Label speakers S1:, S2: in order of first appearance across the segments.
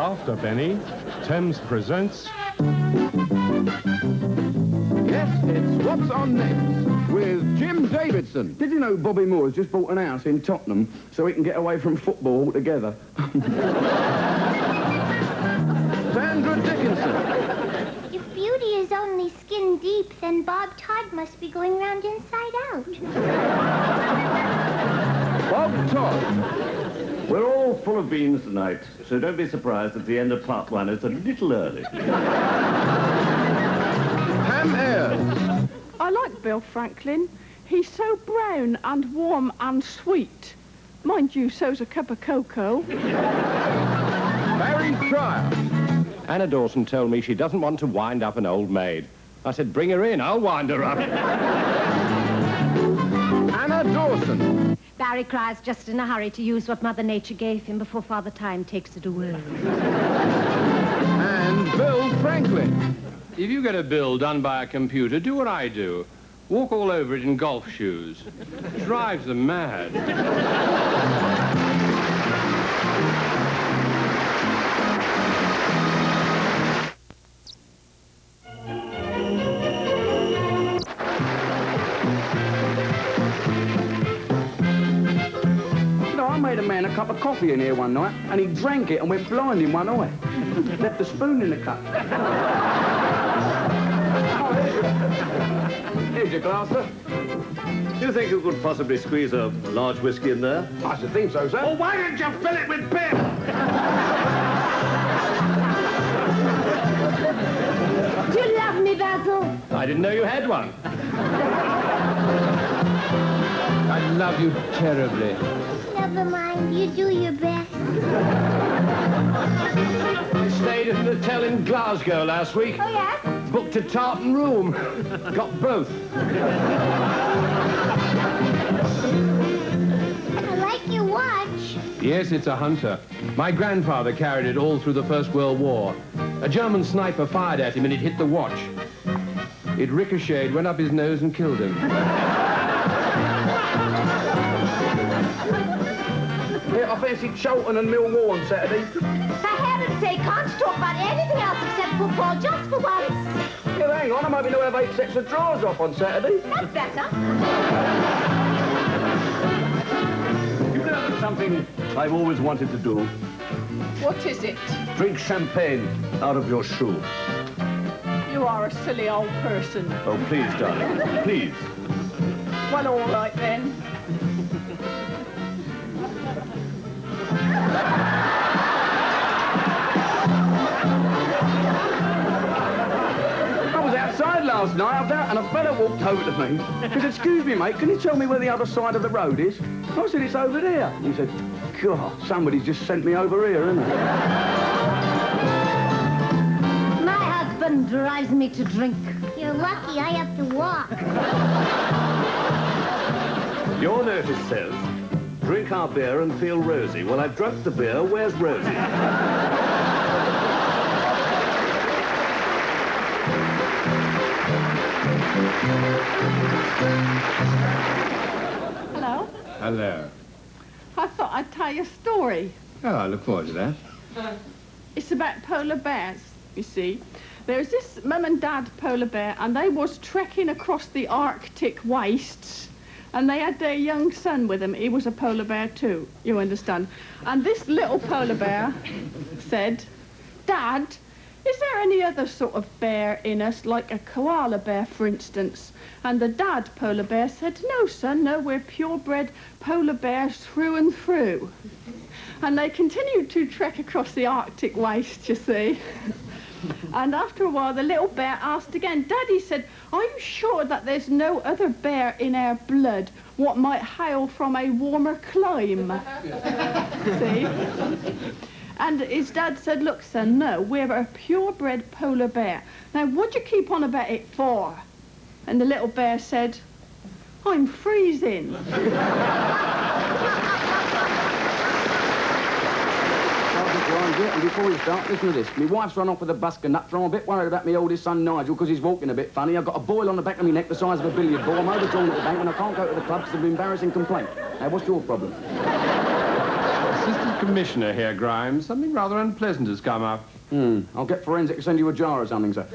S1: After Benny, Thames presents...
S2: Yes, it's What's On Next with Jim Davidson. Did you know Bobby Moore's just bought an house in Tottenham so he can get away from football altogether? Sandra Dickinson.
S3: If beauty is only skin deep, then Bob Todd must be going round inside out.
S2: Bob Todd.
S4: We're all full of beans tonight, so don't be surprised if the end of part one is a little early.
S2: Pam Ayres.
S5: I like Bill Franklin. He's so brown and warm and sweet. Mind you, so's a cup of cocoa.
S2: Barry Cryer.
S6: Anna Dawson told me she doesn't want to wind up an old maid. I said, bring her in, I'll wind her up.
S2: Anna Dawson.
S7: Barry Cry's just in a hurry to use what Mother Nature gave him before Father Time takes it away.
S2: And Bill Franklin.
S1: If you get a bill done by a computer, do what I do. Walk all over it in golf shoes. Drives them mad.
S2: I made a man a cup of coffee in here one night, and he drank it and went blind in one eye. Left the spoon in the cup. Here's your glass, sir.
S4: Do you think you could possibly squeeze a large whiskey in there?
S2: I should think so, sir.
S4: Well, why didn't you fill it with beer?
S7: Do you love me, Basil?
S6: I didn't know you had one.
S1: I love you terribly.
S3: Never mind, you do your best.
S6: I stayed at an hotel in Glasgow last week.
S3: Oh, yes?
S6: Booked a tartan room. Got both.
S3: I like your watch.
S1: Yes, it's a Hunter. My grandfather carried it all through the First World War. A German sniper fired at him and it hit the watch. It ricocheted, went up his nose and killed him.
S2: Yeah, I fancied Cholton and Millwall on Saturday.
S7: For heaven's sake, can't you talk about anything else except football just for once?
S2: Yeah, hang on, I'm hoping to have 8 sets of drawers off on Saturday.
S7: That's better.
S4: You know something I've always wanted to do?
S5: What is it?
S4: Drink champagne out of your shoe.
S5: You are a silly old person.
S4: Oh, please, darling, please.
S5: Well, all right, then.
S2: I was outside last night and a fella walked over to me. He said, excuse me, mate, can you tell me where the other side of the road is? I said, it's over there. And he said, God, somebody's just sent me over here, isn't it?
S7: My husband drives me to drink.
S3: You're lucky I have to walk.
S4: Your notice says, drink our beer and feel rosy. Well, I've drunk the beer. Where's Rosie?
S5: Hello?
S1: Hello.
S5: I thought I'd tell you a story.
S1: Oh, I look forward to that.
S5: It's about polar bears, you see. There's this mum and dad polar bear, and they was trekking across the Arctic wastes, and they had their young son with them. He was a polar bear too, you understand. And this little polar bear said, Dad, is there any other sort of bear in us, like a koala bear, for instance? And the dad polar bear said, no, son, no, we're purebred polar bears through and through. And they continued to trek across the Arctic waste, you see. And after a while, the little bear asked again, Daddy said, are you sure that there's no other bear in our blood what might hail from a warmer clime? See? And his dad said, look, son, no, we're a purebred polar bear. Now, what'd you keep on about it for? And the little bear said, I'm freezing.
S2: And before we start, listen to this. My wife's run off with a busker nut, so I'm a bit worried about my oldest son, Nigel, because he's walking a bit funny. I've got a boil on the back of my neck the size of a billiard ball. I'm overdrawn at the bank and I can't go to the club because of an embarrassing complaint. Now, what's your problem?
S1: Assistant Commissioner here, Grimes. Something rather unpleasant has come up.
S2: I'll get forensic to send you a jar or something, sir.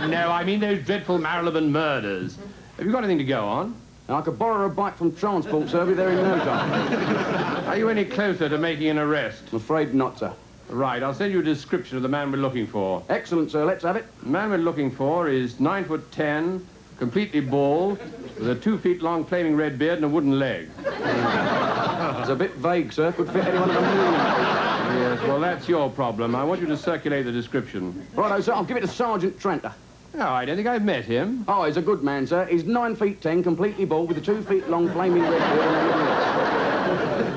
S1: No. I mean those dreadful Marylebone murders. Have you got anything to go on?
S2: I could borrow a bike from transport, sir. I'll be there in no time.
S1: Are you any closer to making an arrest?
S2: I'm afraid not, sir.
S1: Right, I'll send you a description of the man we're looking for.
S2: Excellent, sir. Let's have it.
S1: The man we're looking for is 9'10", completely bald, with a 2 feet long flaming red beard and a wooden leg.
S2: It's a bit vague, sir. Could fit anyone in the moon.
S1: Yes, well, that's your problem. I want you to circulate the description.
S2: Righto, sir. I'll give it to Sergeant Tranter.
S1: Oh, I don't think I've met him.
S2: Oh, he's a good man, sir. He's 9 feet 10, completely bald, with a 2 feet long flaming red beard and a wooden leg.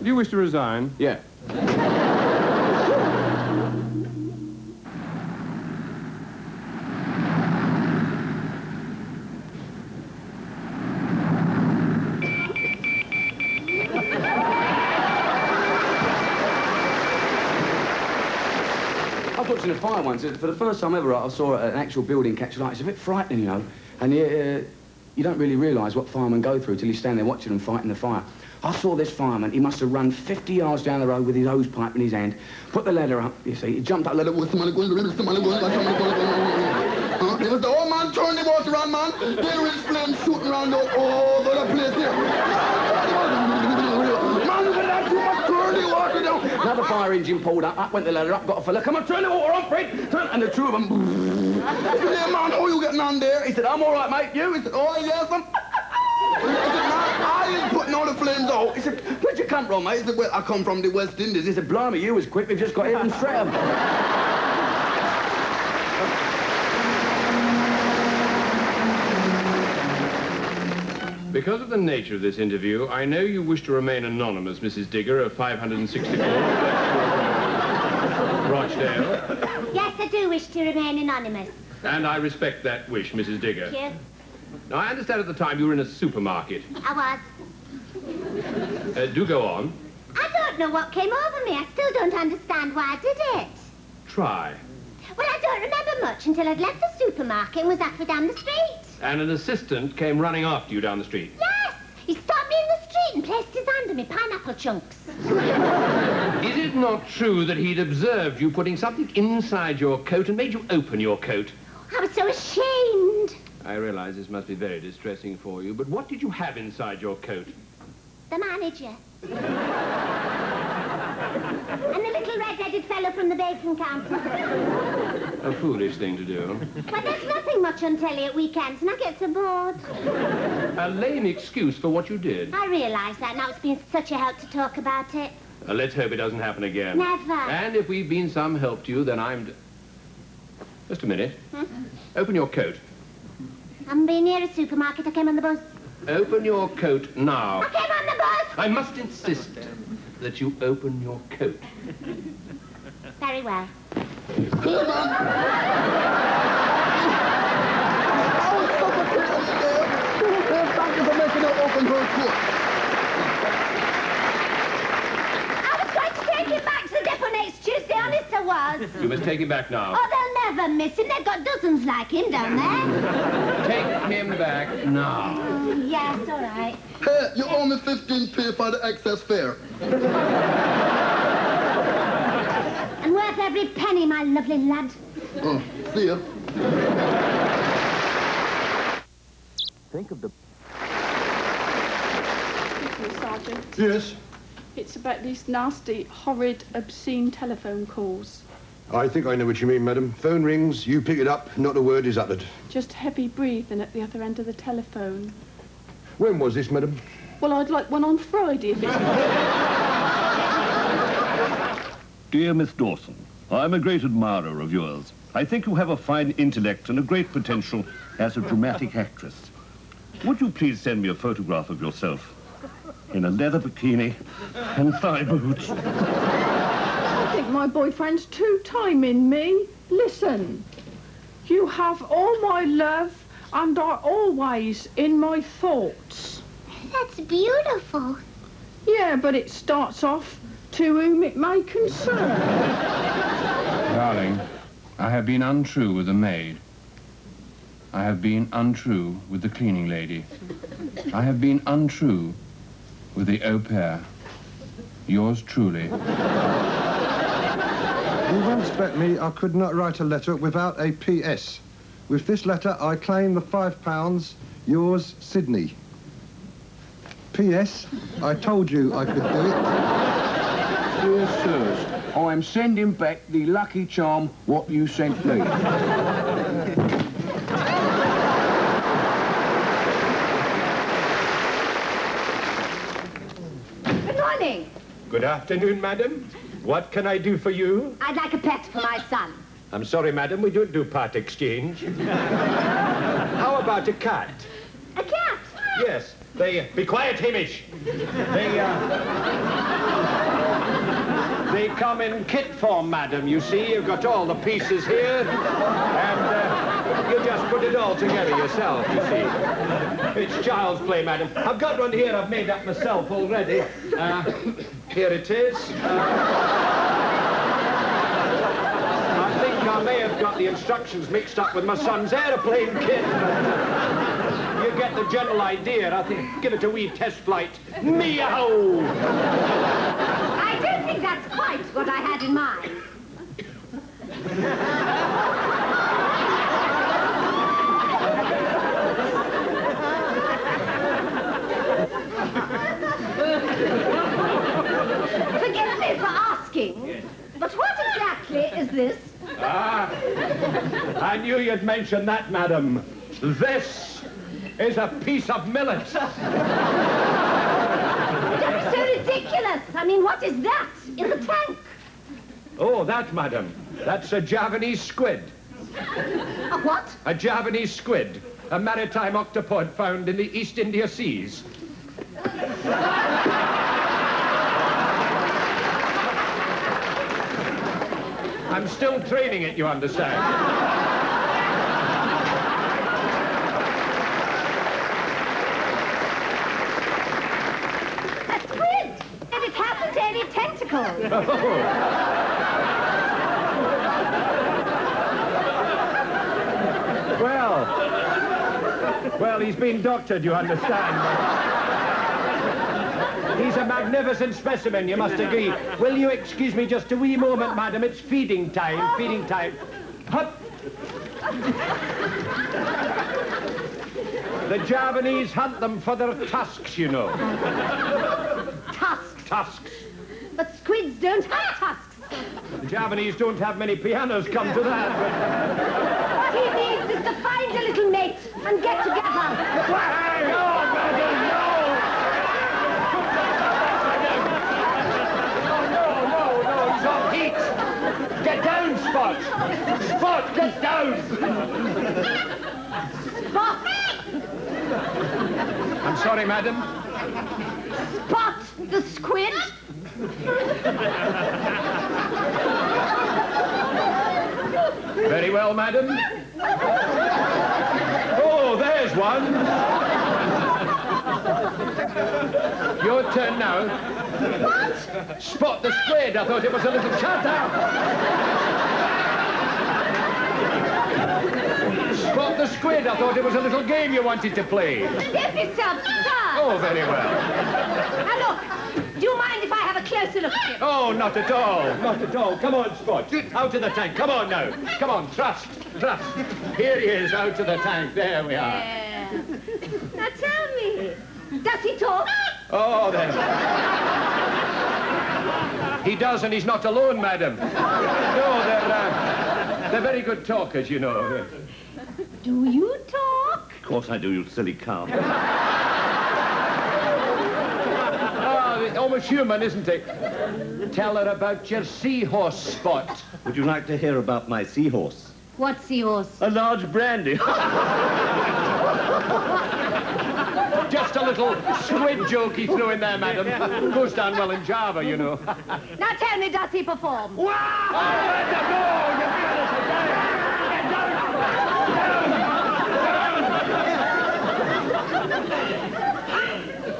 S1: Do you wish to resign?
S2: Yeah. I was watching a fire once. For the first time ever, I saw an actual building catch alight. It's a bit frightening, you know. And you don't really realise what firemen go through till you stand there watching them fighting the fire. I saw this fireman. He must have run 50 yards down the road with his hose pipe in his hand, put the ladder up, you see. He jumped up the ladder. What's the money going? What's the money going? It was the old man turn the water around, man. There is flames shooting around all over the place here. Man, that's too much. Turn the water down. Another fire engine pulled up went the ladder up, got a fella. Come on, turn the water on, Fred. Turn, and the two of them. I said, hey, man, how are you getting on there? He said, I'm all right, mate. You? He said, oh, yes, I'm... I said, man, I ain't putting all the flames out. He said, where'd you come from, mate? He said, well, I come from the West Indies. He said, blimey, you was quick. We've just got here from Streatham.
S1: Because of the nature of this interview, I know you wish to remain anonymous, Mrs. Digger of 564 Rochdale.
S3: Yes, I do wish to remain anonymous.
S1: And I respect that wish, Mrs. Digger.
S3: Thank you.
S1: Now, I understand at the time you were in a supermarket.
S3: I was.
S1: Do go on.
S3: I don't know what came over me. I still don't understand why I did it.
S1: Try.
S3: Well, I don't remember much until I'd left the supermarket and was halfway down the street.
S1: And an assistant came running after you down the street.
S3: Yes! He stopped me in the street and placed his hand on me pineapple chunks.
S1: Is it not true that he'd observed you putting something inside your coat and made you open your coat?
S3: I was so ashamed.
S1: I realize this must be very distressing for you, but what did you have inside your coat?
S3: The manager. And the little red-headed fellow from the bacon counter.
S1: A foolish thing to do.
S3: But there's nothing much on telly at weekends, and I get so bored.
S1: A lame excuse for what you did.
S3: I realise that. Now it's been such a help to talk about it.
S1: Let's hope it doesn't happen again.
S3: Never.
S1: And if we've been some help to you, then I'm... Just a minute. Open your coat.
S3: I haven't been near a supermarket. I came on the bus.
S1: Open your coat now.
S3: I came on the bus!
S1: I must insist that you open your coat.
S3: Very well.
S2: Come on. Thank you for making her open her coat.
S3: I was going to take him back to the depot next Tuesday, honest I was.
S1: You must take him back now.
S3: Oh, they'll never miss him. They've got dozens like him, don't they?
S1: Take him back now.
S3: Oh, yes, all right.
S8: Hey, you owe me 15p for the excess fare.
S3: And worth every penny, my lovely lad.
S8: Oh, see ya.
S2: Think of the...
S5: Excuse me, Sergeant.
S8: Yes?
S5: It's about these nasty, horrid, obscene telephone calls.
S8: I think I know what you mean, madam. Phone rings, you pick it up, not a word is uttered.
S5: Just heavy breathing at the other end of the telephone.
S8: When was this, madam?
S5: Well, I'd like one on Friday if it's...
S9: Dear Miss Dawson, I'm a great admirer of yours. I think you have a fine intellect and a great potential as a dramatic actress. Would you please send me a photograph of yourself in a leather bikini and thigh boots?
S5: I think my boyfriend's two-timing me. Listen, you have all my love and are always in my thoughts.
S3: That's beautiful.
S5: Yeah, but it starts off, to whom it may concern.
S1: Darling, I have been untrue with the maid. I have been untrue with the cleaning lady. I have been untrue with the au pair. Yours truly.
S8: You once bet me I could not write a letter without a P.S. With this letter, I claim the £5. Yours, Sydney. P.S. I told you I could do it.
S10: Dear sirs, I am sending back the lucky charm what you sent me.
S7: Good morning.
S6: Good afternoon, madam. What can I do for you?
S7: I'd like a pet for my son.
S6: I'm sorry, madam, we don't do part exchange. How about a cat?
S7: A cat?
S6: Yes, they... Be quiet, Hamish! They come in kit form, madam, you see. You've got all the pieces here, and you just put it all together yourself, you see. It's child's play, madam. I've got one here I've made up myself already. Here it is. I think I may have got the instructions mixed up with my son's aeroplane kit. You get the general idea. I think give it a wee test flight. Meow!
S7: I don't think that's quite what I had in mind. Forgive me for asking, but what exactly is this?
S6: Ah, I knew you'd mention that, madam. This is a piece of millet.
S7: Don't be so ridiculous. I mean, what is that in the tank?
S6: Oh, that, madam. That's a Javanese squid.
S7: A what?
S6: A Javanese squid. A maritime octopod found in the East India Seas. I'm still training it, you understand.
S7: A squid! And it hasn't any tentacles.
S6: Well, he's been doctored, you understand. He's a magnificent specimen, you must agree. Will you excuse me just a wee moment, madam? It's feeding time, feeding time. Hup! The Javanese hunt them for their tusks, you know.
S7: Tusks?
S6: Tusks.
S7: But squids don't have tusks.
S6: The Javanese don't have many pianos, come to that.
S7: What he needs is to find a little mate and get together.
S6: Hang on, madam, no! No, he's on heat. Get down, Spot. Spot, get down.
S7: Spot!
S6: I'm sorry, madam.
S7: Spot the squid?
S6: Very well, madam. Oh, there's one. Your turn now.
S7: What?
S6: Spot the squid. I thought it was a little... Shut up! Spot the squid. I thought it was a little game you wanted to play.
S7: Don't be self-absorbed.
S6: Oh, very well.
S7: Now look, do you mind if I have a closer look at him?
S6: Oh, not at all. Not at all. Come on, Spot. Out of the tank. Come on now. Come on, trust. Trust. Here he is, out of the tank. There we are.
S7: Now tell me, does he talk?
S6: Oh, there. He does, and he's not alone, madam. No, they're very good talkers, you know.
S7: Do you talk?
S9: Of course I do, you silly cow.
S6: Almost human, isn't it? Tell her about your seahorse, Spot.
S4: Would you like to hear about my seahorse?
S7: What seahorse?
S4: A large brandy.
S6: Just a little squid joke he threw in there, madam. Goes down well in Java, you know.
S7: Now tell me, does he perform?
S6: Wow!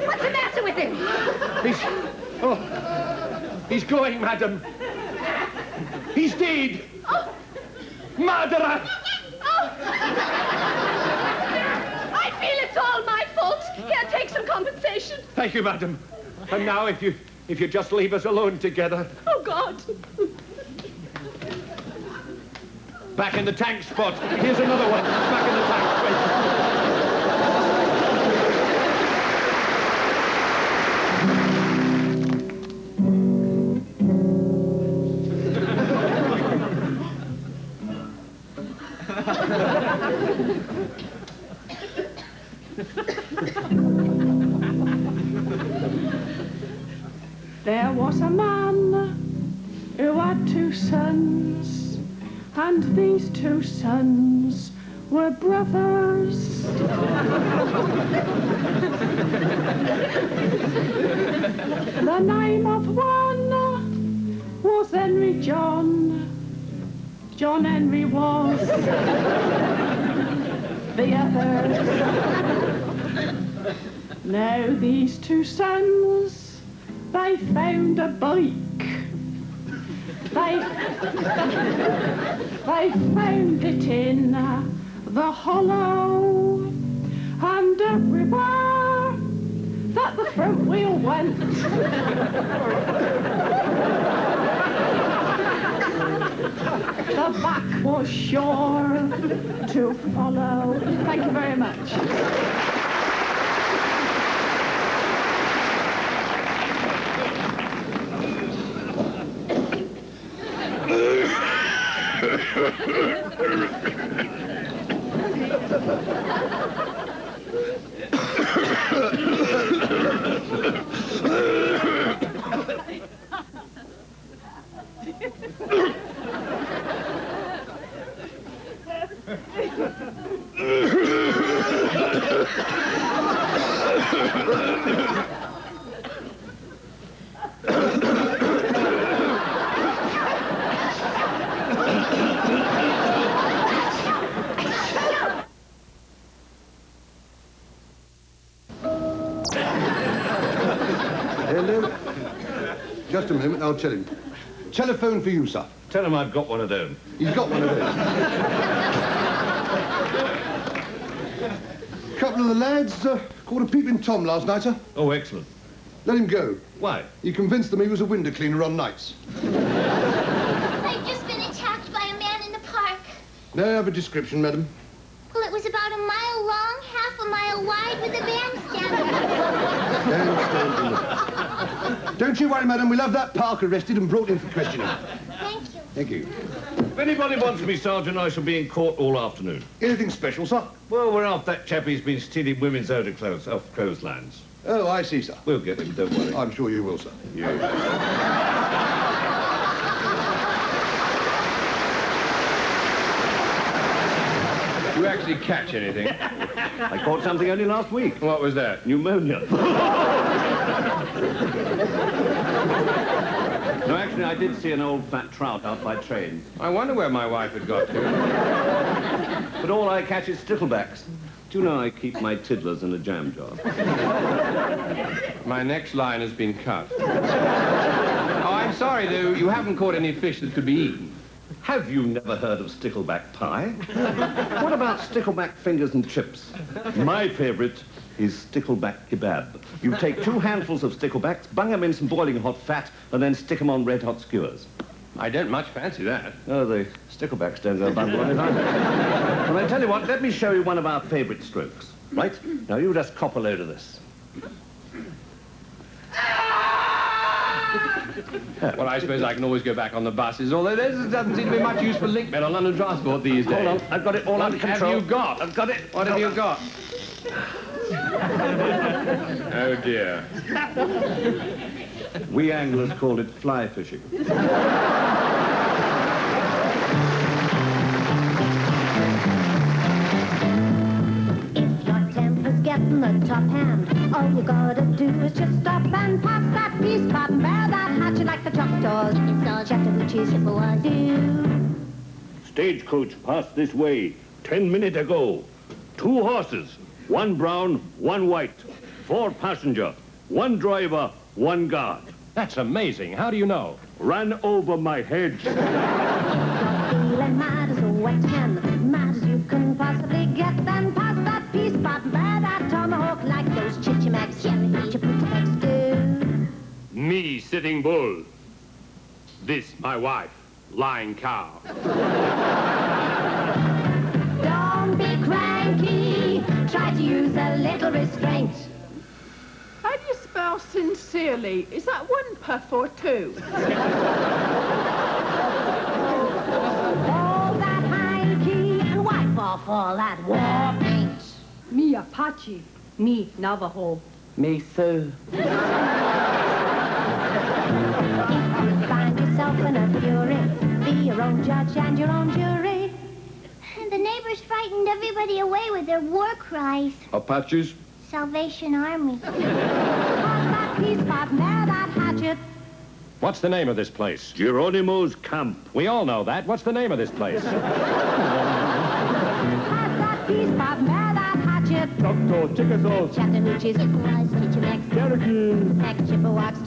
S7: What's the matter with him?
S6: He's going, madam. He's dead.
S7: Oh.
S6: Murderer!
S7: Oh. I feel it's all my fault. Here, take some compensation.
S6: Thank you, madam. And now, if if you just leave us alone together.
S5: Oh, God.
S6: Back in the tank, Spot. Here's another one. Back in the tank.
S5: There was a man who had 2 sons, and these 2 sons were brothers. The name of one was Henry John. John Henry was the other. Now these 2 sons, they found a bike. They found it in the hollow, and everywhere that the front wheel went, the back was sure to follow. Thank you very much.
S8: Hello. Just a moment, I'll tell him. Telephone for you, sir.
S9: Tell him I've got one of them.
S8: He's got one of those. Couple of the lads caught a peeping Tom last night, sir.
S9: Oh, excellent.
S8: Let him go.
S9: Why?
S8: He convinced them he was a window cleaner on nights.
S3: I've just been attacked by a man in the park.
S8: May I have a description, madam?
S3: Well, it was about a mile long, half a mile wide, with a bandstand.
S8: Don't you worry, madam. We'll have that Park arrested and brought in for questioning.
S3: Thank you.
S8: Thank you.
S9: If anybody wants me, Sergeant, I shall be in court all afternoon.
S8: Anything special, sir?
S9: Well, we're after that chap who's been stealing women's underclothes off clotheslines.
S8: Oh, I see, sir.
S9: We'll get him, don't worry.
S8: I'm sure you will, sir.
S1: You actually catch anything?
S9: I caught something only last week.
S1: What was that?
S9: Pneumonia. No, actually, I did see an old fat trout out by train.
S1: I wonder where my wife had got to.
S9: But all I catch is sticklebacks. Do you know I keep my tiddlers in a jam jar?
S1: My next line has been cut. Oh, I'm sorry, though. You haven't caught any fish that could be eaten.
S9: Have you never heard of stickleback pie? What about stickleback fingers and chips? My favourite is stickleback kebab. You take 2 handfuls of sticklebacks, bung them in some boiling hot fat, and then stick them on red-hot skewers.
S1: I don't much fancy that.
S9: Oh, the sticklebacks don't go bundle on it either. Well, I tell you what, let me show you one of our favourite strokes. Right? Now, you just cop a load of this.
S1: Well, I suppose I can always go back on the buses, although there doesn't seem to be much use for linkmen on London transport these days.
S9: Hold on, I've got it all under control.
S1: What have you got?
S9: I've got it.
S1: What have you got? Oh, dear.
S9: We anglers call it fly fishing.
S7: Getting the top hand. All you gotta do is just stop and pass that piece, cotton bear, that hatchet like the Choctaws. It's all Chattahoochees, Chippewas.
S9: Stagecoach passed this way 10 minutes ago. 2 horses, 1 brown, 1 white, 4 passenger, 1 driver, 1 guard.
S1: That's amazing. How do you know?
S9: Ran over my hedge.
S7: Feeling mad as a wet hen, mad as you can possibly get. Then pass that piece, cotton bear, that tomahawk like those chichimacs, Chippewas do.
S6: Me
S11: Sitting bull. This, my wife. Lying cow.
S7: Don't be cranky. Try to use a little restraint.
S5: How do you spell sincerely? Is that one puff or two?
S7: All that high key and wipe off all that war paint.
S12: Me Apache. Me Navajo.
S2: Me Sioux.
S7: If you find yourself in a fury, be your own judge and your own jury.
S3: The neighbors frightened everybody away with their war cries.
S8: Apaches?
S3: Salvation Army.
S7: Pop that peace pipe, near that hatchet.
S6: What's the name of this place?
S9: Geronimo's Camp.
S6: We all know that. What's the name of this place?
S7: Pass that peace pipe, near that hatchet.
S11: Choctaw, Chickasaw,
S7: Chattahoochees, Chippewas, Chichimex,
S11: Cherokee.
S7: Heck, Chippewas.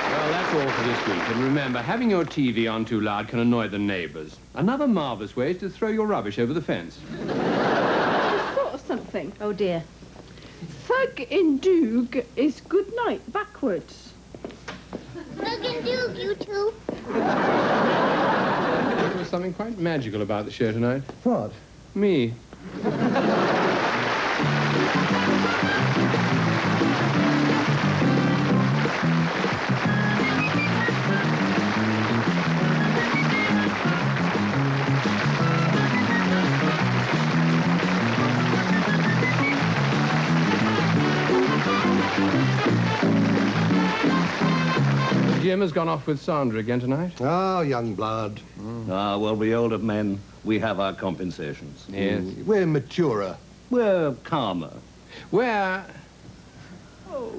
S1: Well, that's all for this week. And remember, having your TV on too loud can annoy the neighbors. Another marvellous way is to throw your rubbish over the fence.
S5: I thought of something.
S12: Oh, dear.
S5: Thug in Doog is good night backwards.
S3: Thug and Doog, you two.
S1: There was something quite magical about the show tonight.
S8: What?
S1: Me. Jim has gone off with Sandra again tonight.
S8: Ah, young blood.
S9: Ah, well, we older men, we have our compensations.
S1: Yes.
S8: We're maturer.
S9: We're calmer.
S1: Where...
S5: Oh.